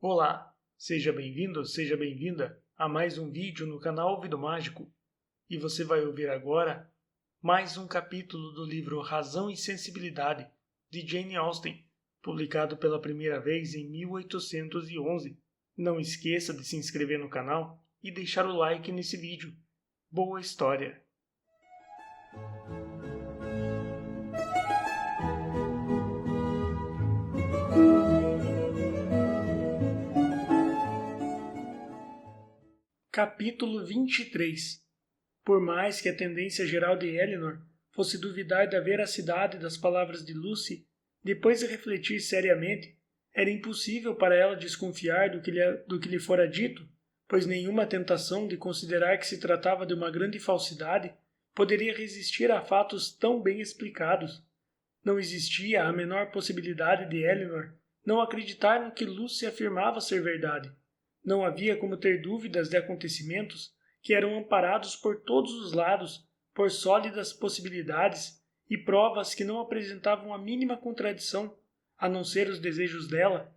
Olá, seja bem-vindo, seja bem-vinda a mais um vídeo no canal Ouvido Mágico. E você vai ouvir agora mais um capítulo do livro Razão e Sensibilidade, de Jane Austen, publicado pela primeira vez em 1811. Não esqueça de se inscrever no canal e deixar o like nesse vídeo. Boa história! Capítulo 23. Por mais que a tendência geral de Elinor fosse duvidar da veracidade das palavras de Lucy, depois de refletir seriamente, era impossível para ela desconfiar do que lhe fora dito, pois nenhuma tentação de considerar que se tratava de uma grande falsidade poderia resistir a fatos tão bem explicados. Não existia a menor possibilidade de Elinor não acreditar no que Lucy afirmava ser verdade. Não havia como ter dúvidas de acontecimentos que eram amparados por todos os lados, por sólidas possibilidades e provas que não apresentavam a mínima contradição, a não ser os desejos dela.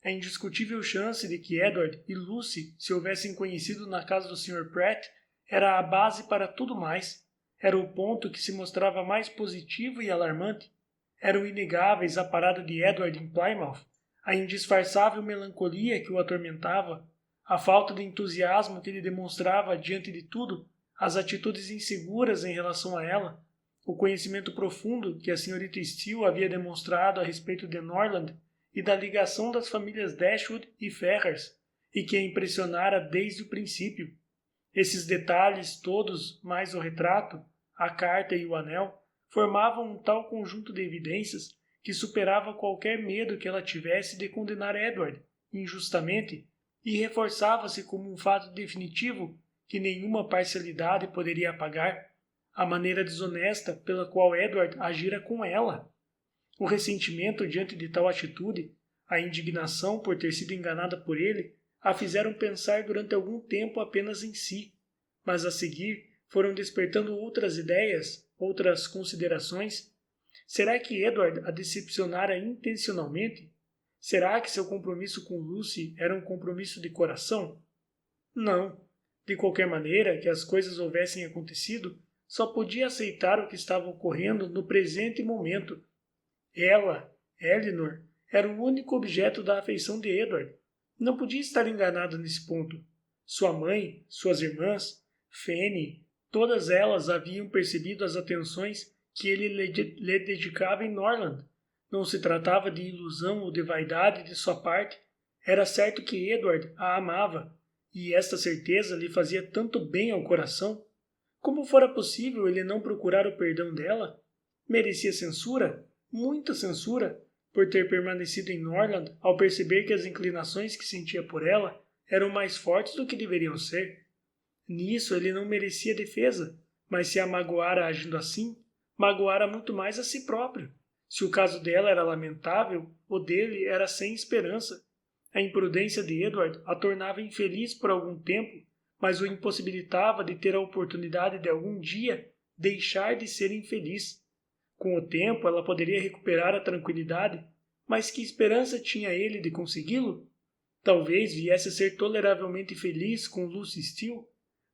A indiscutível chance de que Edward e Lucy se houvessem conhecido na casa do Sr. Pratt era a base para tudo mais. Era o ponto que se mostrava mais positivo e alarmante. Eram inegáveis a parada de Edward em Plymouth, a indisfarçável melancolia que o atormentava, a falta de entusiasmo que ele demonstrava diante de tudo, as atitudes inseguras em relação a ela, o conhecimento profundo que a senhorita Steele havia demonstrado a respeito de Norland e da ligação das famílias Dashwood e Ferrars, e que a impressionara desde o princípio. Esses detalhes todos, mais o retrato, a carta e o anel, formavam um tal conjunto de evidências que superava qualquer medo que ela tivesse de condenar Edward, injustamente, e reforçava-se como um fato definitivo que nenhuma parcialidade poderia apagar, a maneira desonesta pela qual Edward agira com ela. O ressentimento diante de tal atitude, a indignação por ter sido enganada por ele, a fizeram pensar durante algum tempo apenas em si, mas a seguir foram despertando outras ideias, outras considerações. Será que Edward a decepcionara intencionalmente? Será que seu compromisso com Lucy era um compromisso de coração? Não. De qualquer maneira que as coisas houvessem acontecido, só podia aceitar o que estava ocorrendo no presente momento. Ela, Elinor, era o único objeto da afeição de Edward. Não podia estar enganado nesse ponto. Sua mãe, suas irmãs, Fanny, todas elas haviam percebido as atenções que ele lhe dedicava em Norland. Não se tratava de ilusão ou de vaidade de sua parte. Era certo que Edward a amava, e esta certeza lhe fazia tanto bem ao coração. Como fora possível ele não procurar o perdão dela? Merecia censura, muita censura, por ter permanecido em Norland ao perceber que as inclinações que sentia por ela eram mais fortes do que deveriam ser. Nisso ele não merecia defesa, mas se a magoara agindo assim, magoara muito mais a si próprio. Se o caso dela era lamentável, o dele era sem esperança. A imprudência de Edward a tornava infeliz por algum tempo, mas o impossibilitava de ter a oportunidade de algum dia deixar de ser infeliz. Com o tempo ela poderia recuperar a tranquilidade, mas que esperança tinha ele de consegui-lo? Talvez viesse a ser toleravelmente feliz com Lucy Steele,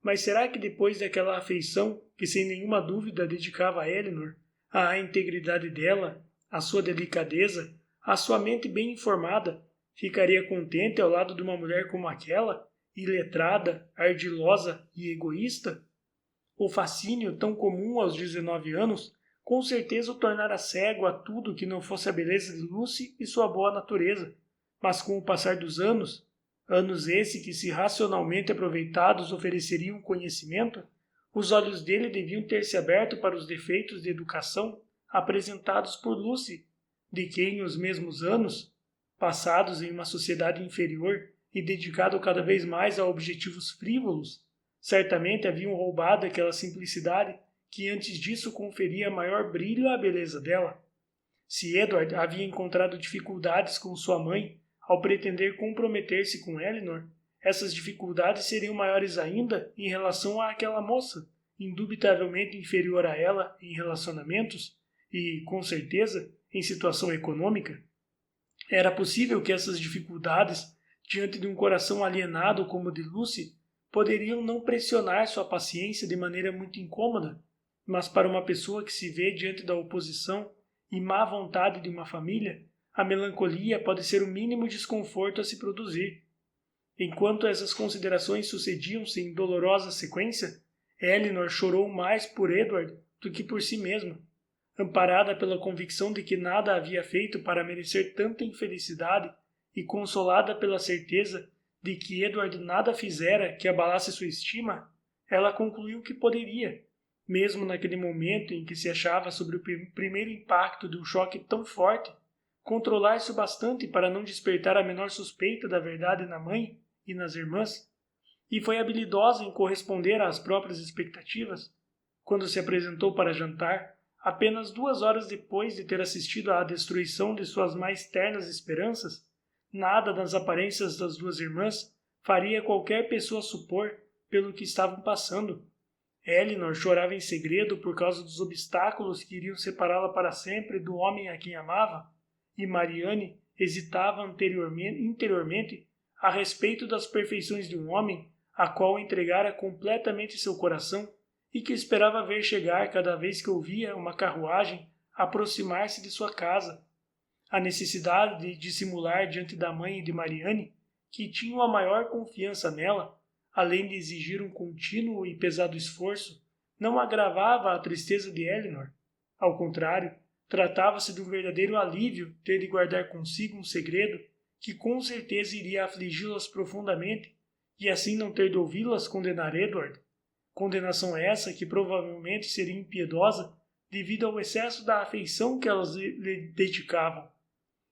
mas será que depois daquela afeição que sem nenhuma dúvida dedicava a Elinor, à integridade dela, à sua delicadeza, à sua mente bem informada, ficaria contente ao lado de uma mulher como aquela, iletrada, ardilosa e egoísta? O fascínio tão comum aos 19 anos com certeza o tornara cego a tudo que não fosse a beleza de Lucy e sua boa natureza, mas com o passar dos anos, anos esse que se racionalmente aproveitados ofereceriam conhecimento, os olhos dele deviam ter se aberto para os defeitos de educação apresentados por Lucy, de quem os mesmos anos, passados em uma sociedade inferior e dedicado cada vez mais a objetivos frívolos, certamente haviam roubado aquela simplicidade que antes disso conferia maior brilho à beleza dela. Se Edward havia encontrado dificuldades com sua mãe ao pretender comprometer-se com Elinor, essas dificuldades seriam maiores ainda em relação àquela moça, indubitavelmente inferior a ela em relacionamentos e, com certeza, em situação econômica. Era possível que essas dificuldades diante de um coração alienado como o de Lucy, poderiam não pressionar sua paciência de maneira muito incômoda, mas para uma pessoa que se vê diante da oposição e má vontade de uma família, a melancolia pode ser o mínimo desconforto a se produzir. Enquanto essas considerações sucediam-se em dolorosa sequência, Elinor chorou mais por Edward do que por si mesma, amparada pela convicção de que nada havia feito para merecer tanta infelicidade e consolada pela certeza de que Edward nada fizera que abalasse sua estima, ela concluiu que poderia, mesmo naquele momento em que se achava sobre o primeiro impacto de um choque tão forte, controlar-se o bastante para não despertar a menor suspeita da verdade na mãe e nas irmãs, e foi habilidosa em corresponder às próprias expectativas, quando se apresentou para jantar, apenas 2 horas depois de ter assistido à destruição de suas mais ternas esperanças. Nada nas aparências das 2 irmãs faria qualquer pessoa supor pelo que estavam passando. Elinor chorava em segredo por causa dos obstáculos que iriam separá-la para sempre do homem a quem amava, e Marianne hesitava interiormente a respeito das perfeições de um homem a qual entregara completamente seu coração e que esperava ver chegar cada vez que ouvia uma carruagem aproximar-se de sua casa. A necessidade de dissimular diante da mãe e de Marianne, que tinham a maior confiança nela, além de exigir um contínuo e pesado esforço, não agravava a tristeza de Elinor. Ao contrário, tratava-se de um verdadeiro alívio ter de guardar consigo um segredo que com certeza iria afligi-las profundamente e assim não ter de ouvi-las condenar Edward. Condenação essa que provavelmente seria impiedosa devido ao excesso da afeição que elas lhe dedicavam.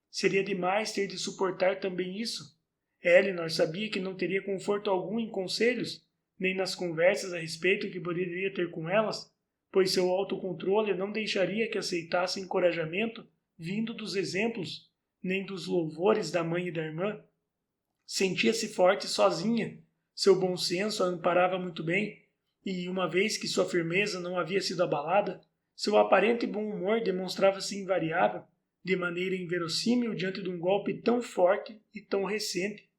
Seria demais ter de suportar também isso. Elinor sabia que não teria conforto algum em conselhos, nem nas conversas a respeito que poderia ter com elas, pois seu autocontrole não deixaria que aceitasse encorajamento vindo dos exemplos, nem dos louvores da mãe e da irmã. Sentia-se forte sozinha, seu bom senso a amparava muito bem, e uma vez que sua firmeza não havia sido abalada, seu aparente bom humor demonstrava-se invariável, de maneira inverossímil diante de um golpe tão forte e tão recente.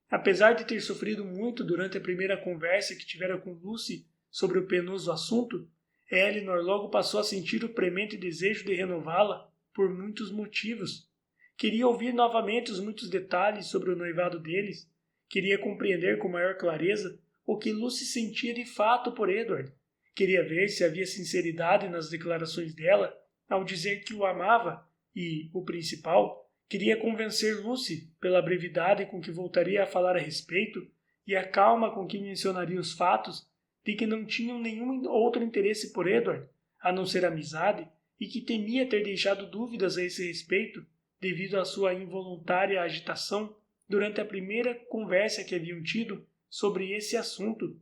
Apesar de ter sofrido muito durante a primeira conversa que tivera com Lucy sobre o penoso assunto, Elinor logo passou a sentir o premente desejo de renová-la por muitos motivos. Queria ouvir novamente os muitos detalhes sobre o noivado deles, queria compreender com maior clareza o que Lucy sentia de fato por Edward, queria ver se havia sinceridade nas declarações dela ao dizer que o amava e, o principal, queria convencer Lucy, pela brevidade com que voltaria a falar a respeito e a calma com que mencionaria os fatos, de que não tinham nenhum outro interesse por Edward, a não ser amizade, e que temia ter deixado dúvidas a esse respeito, devido à sua involuntária agitação durante a primeira conversa que haviam tido sobre esse assunto.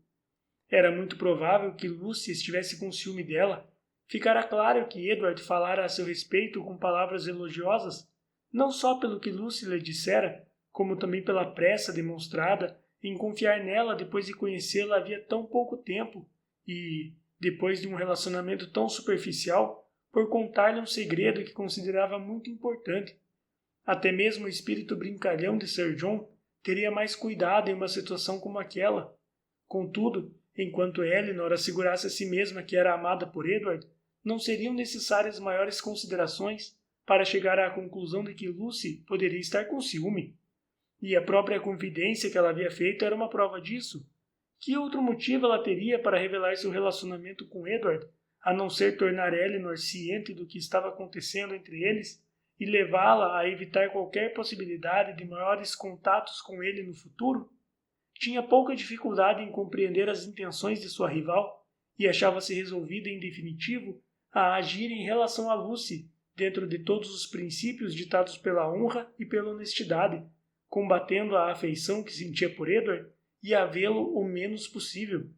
Era muito provável que Lucy estivesse com ciúme dela. Ficara claro que Edward falara a seu respeito com palavras elogiosas, não só pelo que Lucy lhe dissera, como também pela pressa demonstrada em confiar nela depois de conhecê-la havia tão pouco tempo e, depois de um relacionamento tão superficial, por contar-lhe um segredo que considerava muito importante. Até mesmo o espírito brincalhão de Sir John teria mais cuidado em uma situação como aquela. Contudo, enquanto Elinor assegurasse a si mesma que era amada por Edward, não seriam necessárias maiores considerações para chegar à conclusão de que Lucy poderia estar com ciúme. E a própria confidência que ela havia feito era uma prova disso. Que outro motivo ela teria para revelar seu relacionamento com Edward, a não ser tornar Elinor ciente do que estava acontecendo entre eles e levá-la a evitar qualquer possibilidade de maiores contatos com ele no futuro? Tinha pouca dificuldade em compreender as intenções de sua rival e achava-se resolvida em definitivo a agir em relação a Lucy, dentro de todos os princípios ditados pela honra e pela honestidade, combatendo a afeição que sentia por Edward e a vê-lo o menos possível.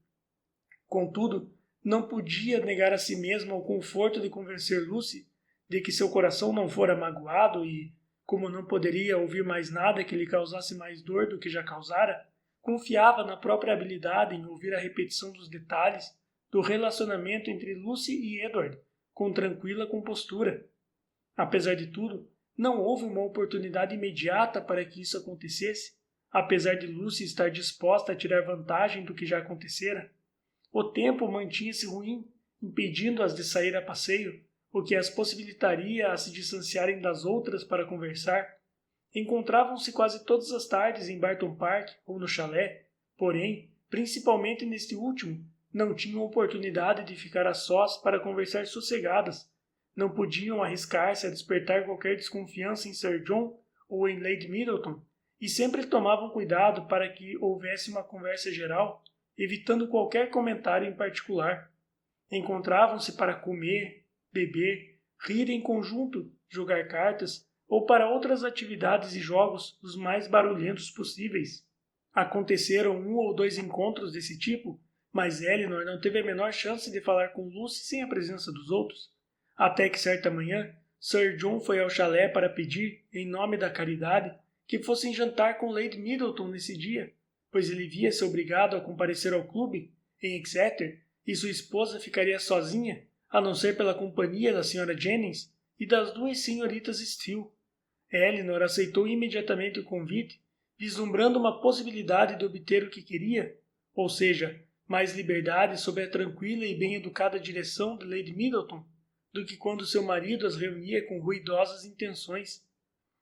Contudo, não podia negar a si mesma o conforto de convencer Lucy de que seu coração não fora magoado e, como não poderia ouvir mais nada que lhe causasse mais dor do que já causara, confiava na própria habilidade em ouvir a repetição dos detalhes do relacionamento entre Lucy e Edward, com tranquila compostura. Apesar de tudo, não houve uma oportunidade imediata para que isso acontecesse, apesar de Lucy estar disposta a tirar vantagem do que já acontecera. O tempo mantinha-se ruim, impedindo-as de sair a passeio, o que as possibilitaria a se distanciarem das outras para conversar. Encontravam-se quase todas as tardes em Barton Park ou no chalé, porém, principalmente neste último, não tinham oportunidade de ficar a sós para conversar sossegadas. Não podiam arriscar-se a despertar qualquer desconfiança em Sir John ou em Lady Middleton, e sempre tomavam cuidado para que houvesse uma conversa geral, evitando qualquer comentário em particular. Encontravam-se para comer, beber, rir em conjunto, jogar cartas ou para outras atividades e jogos os mais barulhentos possíveis. Aconteceram 1 ou 2 encontros desse tipo, mas Elinor não teve a menor chance de falar com Lucy sem a presença dos outros, até que certa manhã Sir John foi ao chalé para pedir, em nome da caridade, que fossem jantar com Lady Middleton nesse dia, pois ele via-se obrigado a comparecer ao clube, em Exeter, e sua esposa ficaria sozinha, a não ser pela companhia da Sra. Jennings e das 2 senhoritas Steele. Elinor aceitou imediatamente o convite, vislumbrando uma possibilidade de obter o que queria, ou seja, mais liberdade sob a tranquila e bem-educada direção de Lady Middleton, do que quando seu marido as reunia com ruidosas intenções.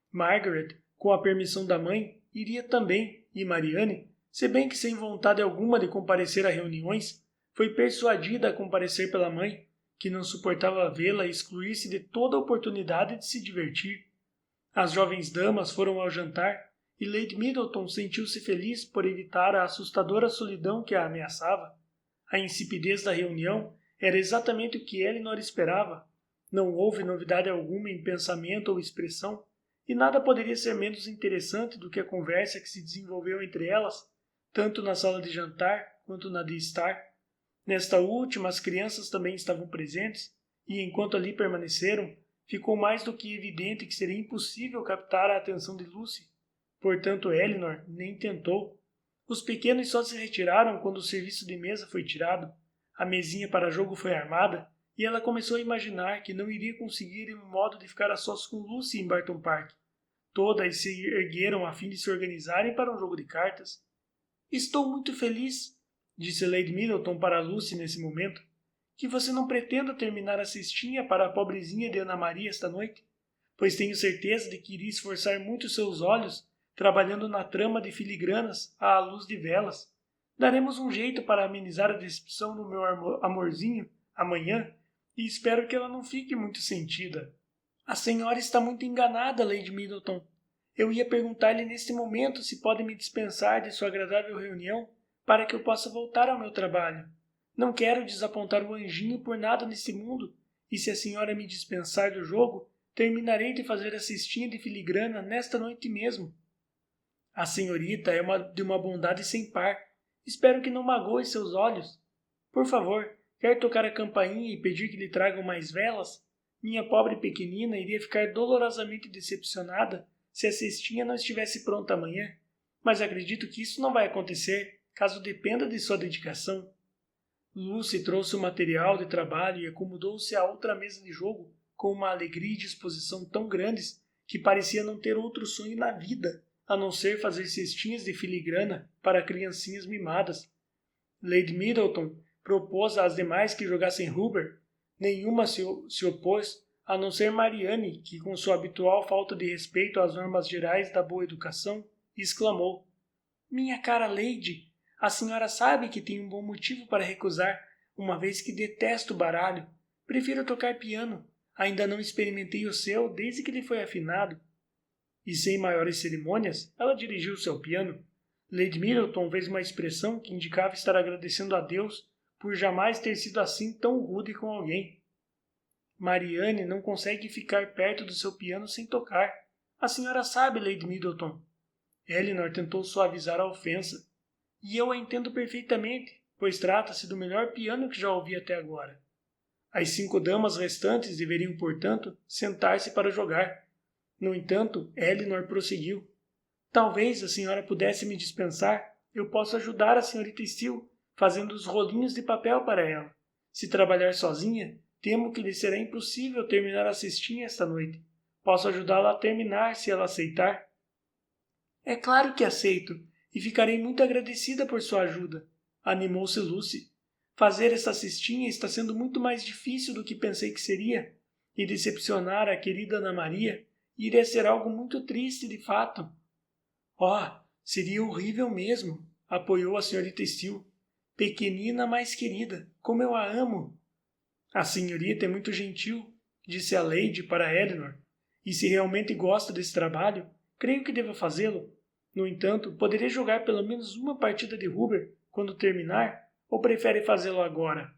Margaret, com a permissão da mãe, iria também, e Marianne, se bem que sem vontade alguma de comparecer a reuniões, foi persuadida a comparecer pela mãe, que não suportava vê-la excluir-se de toda a oportunidade de se divertir. As jovens damas foram ao jantar, e Lady Middleton sentiu-se feliz por evitar a assustadora solidão que a ameaçava. A insipidez da reunião era exatamente o que Elinor esperava. Não houve novidade alguma em pensamento ou expressão, e nada poderia ser menos interessante do que a conversa que se desenvolveu entre elas, tanto na sala de jantar quanto na de estar. Nesta última, as crianças também estavam presentes, e enquanto ali permaneceram, ficou mais do que evidente que seria impossível captar a atenção de Lucy. Portanto, Elinor nem tentou. Os pequenos só se retiraram quando o serviço de mesa foi tirado, a mesinha para jogo foi armada, e ela começou a imaginar que não iria conseguir um modo de ficar a sós com Lucy em Barton Park. Todas se ergueram a fim de se organizarem para um jogo de cartas. "Estou muito feliz", disse Lady Middleton para Lucy nesse momento, "que você não pretenda terminar a cestinha para a pobrezinha de Ana Maria esta noite, pois tenho certeza de que iria esforçar muito seus olhos trabalhando na trama de filigranas à luz de velas. Daremos um jeito para amenizar a decepção do meu amorzinho amanhã, e espero que ela não fique muito sentida." "A senhora está muito enganada, Lady Middleton. Eu ia perguntar-lhe neste momento se pode me dispensar de sua agradável reunião para que eu possa voltar ao meu trabalho. Não quero desapontar o anjinho por nada neste mundo, e se a senhora me dispensar do jogo, terminarei de fazer a cestinha de filigrana nesta noite mesmo." "A senhorita é de uma bondade sem par. Espero que não magoe seus olhos. Por favor, quer tocar a campainha e pedir que lhe tragam mais velas? Minha pobre pequenina iria ficar dolorosamente decepcionada se a cestinha não estivesse pronta amanhã, mas acredito que isso não vai acontecer, caso dependa de sua dedicação." Lucy trouxe o material de trabalho e acomodou-se à outra mesa de jogo com uma alegria e disposição tão grandes que parecia não ter outro sonho na vida, a não ser fazer cestinhas de filigrana para criancinhas mimadas. Lady Middleton propôs às demais que jogassem rubber. Nenhuma se opôs, a não ser Marianne, que, com sua habitual falta de respeito às normas gerais da boa educação, exclamou: "Minha cara Lady, a senhora sabe que tem um bom motivo para recusar, uma vez que detesto baralho. Prefiro tocar piano. Ainda não experimentei o seu desde que ele foi afinado." E sem maiores cerimônias, ela dirigiu-se ao piano. Lady Middleton fez uma expressão que indicava estar agradecendo a Deus por jamais ter sido assim tão rude com alguém. "Marianne não consegue ficar perto do seu piano sem tocar. A senhora sabe, Lady Middleton." Elinor tentou suavizar a ofensa. "E eu a entendo perfeitamente, pois trata-se do melhor piano que já ouvi até agora." As 5 damas restantes deveriam, portanto, sentar-se para jogar. No entanto, Elinor prosseguiu: "Talvez a senhora pudesse me dispensar. Eu posso ajudar a senhorita Steele, fazendo os rolinhos de papel para ela. Se trabalhar sozinha, temo que lhe será impossível terminar a cestinha esta noite. Posso ajudá-la a terminar, se ela aceitar." É claro que aceito, e ficarei muito agradecida por sua ajuda, animou-se Lucy. Fazer esta cestinha está sendo muito mais difícil do que pensei que seria, e decepcionar a querida Ana Maria iria ser algo muito triste de fato. Oh, seria horrível mesmo, apoiou a senhorita Steele. Pequenina, mas querida, como eu a amo. A senhorita é muito gentil, disse a Lady para Eleanor, e se realmente gosta desse trabalho, creio que deva fazê-lo. No entanto, poderia jogar pelo menos uma partida de Huber quando terminar, ou prefere fazê-lo agora?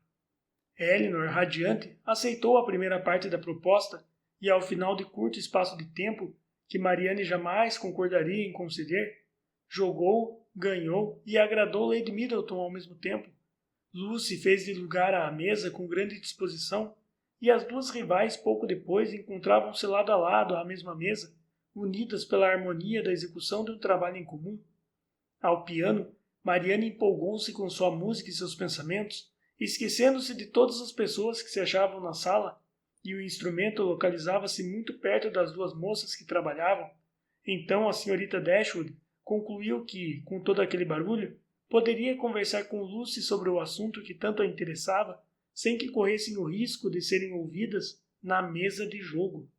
Eleanor, radiante, aceitou a primeira parte da proposta e, ao final de curto espaço de tempo, que Marianne jamais concordaria em conceder, jogou, ganhou e agradou Lady Middleton ao mesmo tempo. Lucy fez-lhe lugar à mesa com grande disposição, e as duas rivais pouco depois encontravam-se lado a lado à mesma mesa, unidas pela harmonia da execução de um trabalho em comum. Ao piano, Marianne empolgou-se com sua música e seus pensamentos, esquecendo-se de todas as pessoas que se achavam na sala, e o instrumento localizava-se muito perto das duas moças que trabalhavam. Então a senhorita Dashwood concluiu que, com todo aquele barulho, poderia conversar com Lucy sobre o assunto que tanto a interessava, sem que corressem o risco de serem ouvidas na mesa de jogo.